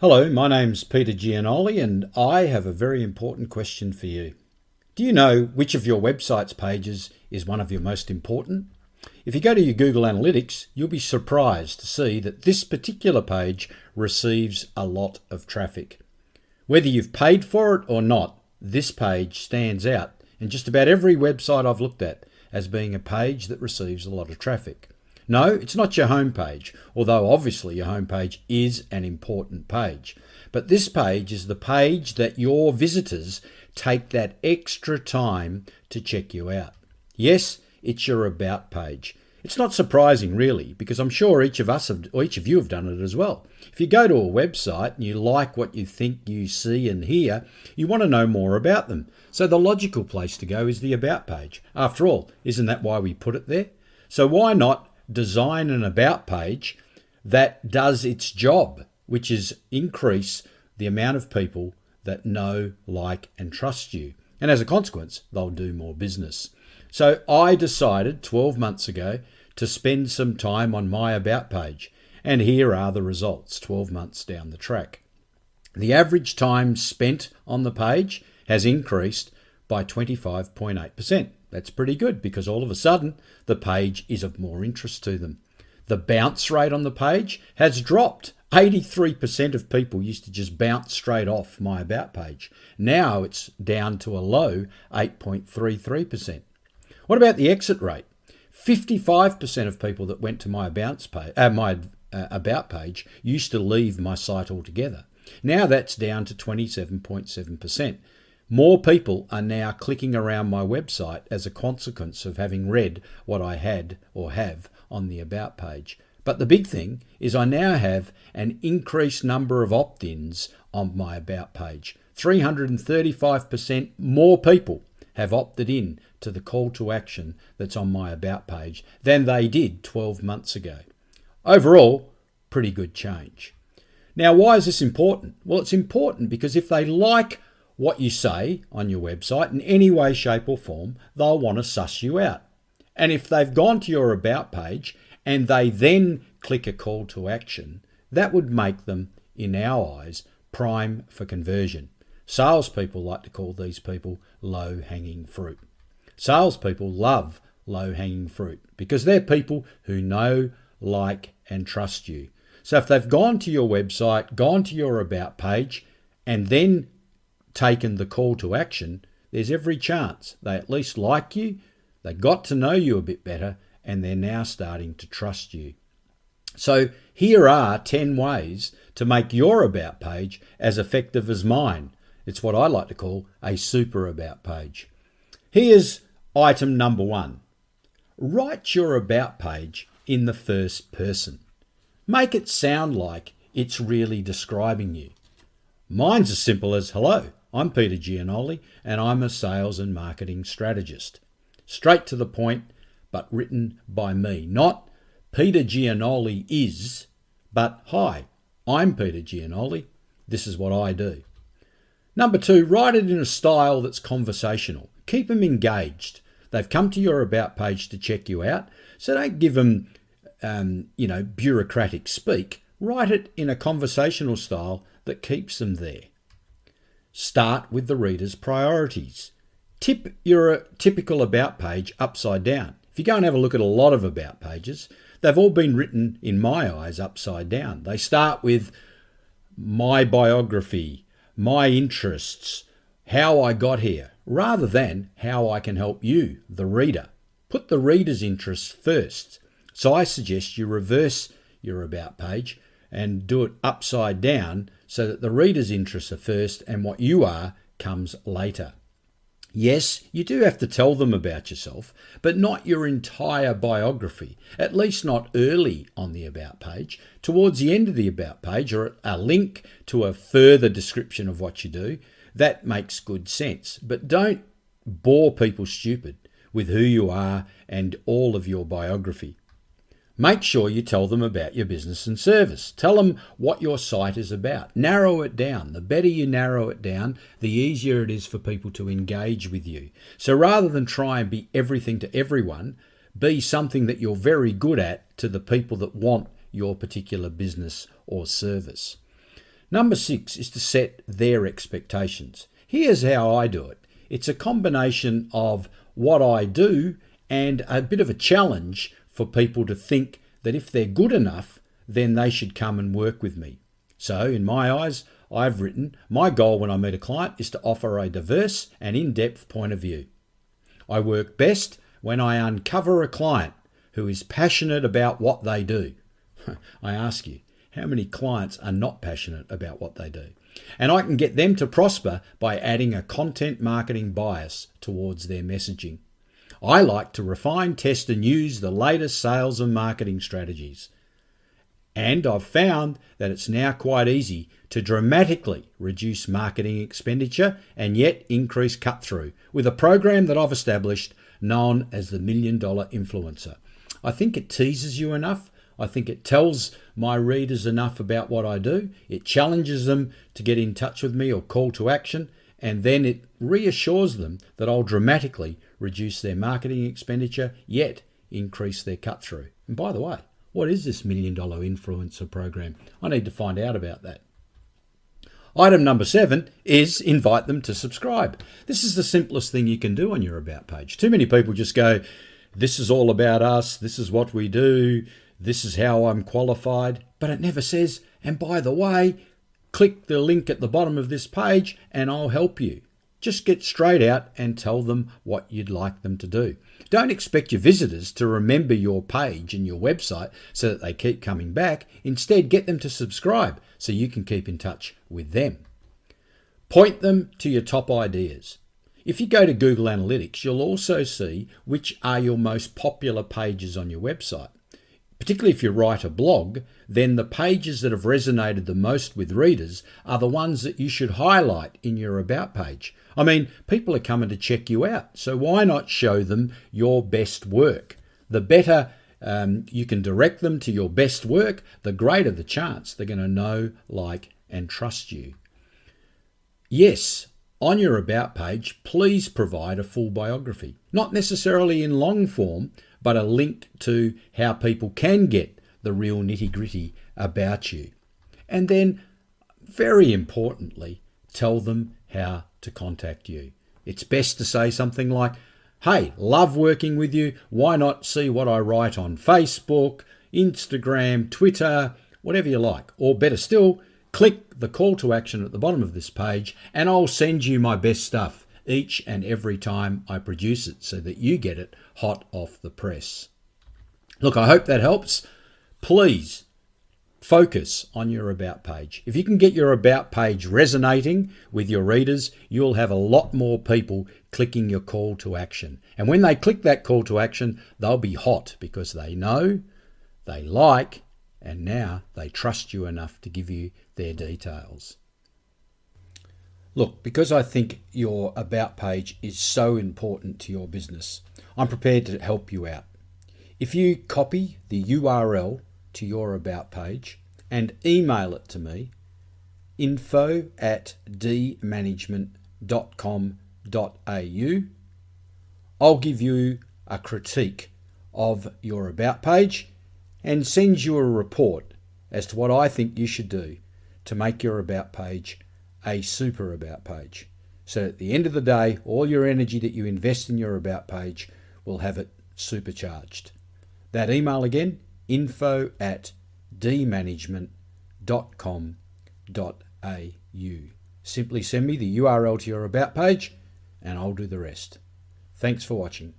Hello, my name's Peter Gianoli and I have a very important question for you. Do you know which of your website's pages is one of your most important? If you go to your Google Analytics, you'll be surprised to see that this particular page receives a lot of traffic. Whether you've paid for it or not, this page stands out in just about every website I've looked at as being a page that receives a lot of traffic. No, it's not your homepage, although obviously your homepage is an important page. But this page is the page that your visitors take that extra time to check you out. Yes, it's your About page. It's not surprising really, because I'm sure each of you have done it as well. If you go to a website and you like what you think you see and hear, you want to know more about them. So the logical place to go is the About page. After all, isn't that why we put it there? So why not design an About page that does its job, which is increase the amount of people that know, like, and trust you. And as a consequence, they'll do more business. So I decided 12 months ago to spend some time on my About page. And here are the results 12 months down the track. The average time spent on the page has increased by 25.8%. That's pretty good because all of a sudden the page is of more interest to them. The bounce rate on the page has dropped. 83% of people used to just bounce straight off my About page. Now it's down to a low 8.33%. What about the exit rate? 55% of people that went to my About page used to leave my site altogether. Now that's down to 27.7%. More people are now clicking around my website as a consequence of having read what I had or have on the About page. But the big thing is I now have an increased number of opt-ins on my About page. 335% more people have opted in to the call to action that's on my About page than they did 12 months ago. Overall, pretty good change. Now, why is this important? Well, it's important because if they like what you say on your website in any way, shape or form, they'll want to suss you out. And if they've gone to your About page and they then click a call to action, that would make them, in our eyes, prime for conversion. Salespeople like to call these people low-hanging fruit. Salespeople love low-hanging fruit because they're people who know, like and trust you. So if they've gone to your website, gone to your About page and then taken the call to action, there's every chance they at least like you, they got to know you a bit better, and they're now starting to trust you. So here are 10 ways to make your About page as effective as mine. It's what I like to call a super About page. Here's item number 1. Write your About page in the first person. Make it sound like it's really describing you. Mine's as simple as, hello, I'm Peter Gianoli and I'm a sales and marketing strategist. Straight to the point, but written by me. Not Peter Gianoli is, but hi, I'm Peter Gianoli. This is what I do. Number 2, write it in a style that's conversational. Keep them engaged. They've come to your About page to check you out, so don't give them, bureaucratic speak. Write it in a conversational style that keeps them there. Start with the reader's priorities. Tip your typical About page upside down. If you go and have a look at a lot of About pages, they've all been written, in my eyes, upside down. They start with my biography, my interests, how I got here, rather than how I can help you, the reader. Put the reader's interests first. So I suggest you reverse your About page and do it upside down so that the reader's interests are first and what you are comes later. Yes, you do have to tell them about yourself, but not your entire biography, at least not early on the About page. Towards the end of the About page, or a link to a further description of what you do, that makes good sense. But don't bore people stupid with who you are and all of your biography. Make sure you tell them about your business and service. Tell them what your site is about. Narrow it down. The better you narrow it down, the easier it is for people to engage with you. So rather than try and be everything to everyone, be something that you're very good at to the people that want your particular business or service. Number 6 is to set their expectations. Here's how I do it. It's a combination of what I do and a bit of a challenge for people to think that if they're good enough, then they should come and work with me. So in my eyes, I've written, my goal when I meet a client is to offer a diverse and in-depth point of view. I work best when I uncover a client who is passionate about what they do. I ask you, how many clients are not passionate about what they do? And I can get them to prosper by adding a content marketing bias towards their messaging. I like to refine, test and use the latest sales and marketing strategies. And I've found that it's now quite easy to dramatically reduce marketing expenditure and yet increase cut-through with a program that I've established known as the $1 Million Influencer. I think it teases you enough. I think it tells my readers enough about what I do. It challenges them to get in touch with me or call to action. And then it reassures them that I'll dramatically reduce their marketing expenditure, yet increase their cut-through. And by the way, what is this $1 Million Influencer program? I need to find out about that. Item number 7 is invite them to subscribe. This is the simplest thing you can do on your About page. Too many people just go, this is all about us, this is what we do, this is how I'm qualified, but it never says, and by the way, click the link at the bottom of this page and I'll help you. Just get straight out and tell them what you'd like them to do. Don't expect your visitors to remember your page and your website so that they keep coming back. Instead, get them to subscribe so you can keep in touch with them. Point them to your top ideas. If you go to Google Analytics, you'll also see which are your most popular pages on your website. Particularly if you write a blog, then the pages that have resonated the most with readers are the ones that you should highlight in your About page. I mean, people are coming to check you out, so why not show them your best work? The better you can direct them to your best work, the greater the chance they're going to know, like, and trust you. Yes, on your About page, please provide a full biography. Not necessarily in long form, but a link to how people can get the real nitty-gritty about you. And then, very importantly, tell them how to contact you. It's best to say something like, hey, love working with you. Why not see what I write on Facebook, Instagram, Twitter, whatever you like. Or better still, click the call to action at the bottom of this page and I'll send you my best stuff each and every time I produce it so that you get it hot off the press. Look, I hope that helps. Please focus on your About page. If you can get your About page resonating with your readers, you'll have a lot more people clicking your call to action. And when they click that call to action, they'll be hot because they know, they like, and now they trust you enough to give you their details. Look, because I think your About page is so important to your business, I'm prepared to help you out. If you copy the URL to your About page and email it to me, info@dmanagement.com.au, I'll give you a critique of your About page and send you a report as to what I think you should do to make your About page a super About page. So at the end of the day, all your energy that you invest in your About page will have it supercharged. That email again, info@dmanagement.com.au. Simply send me the URL to your About page and I'll do the rest. Thanks for watching.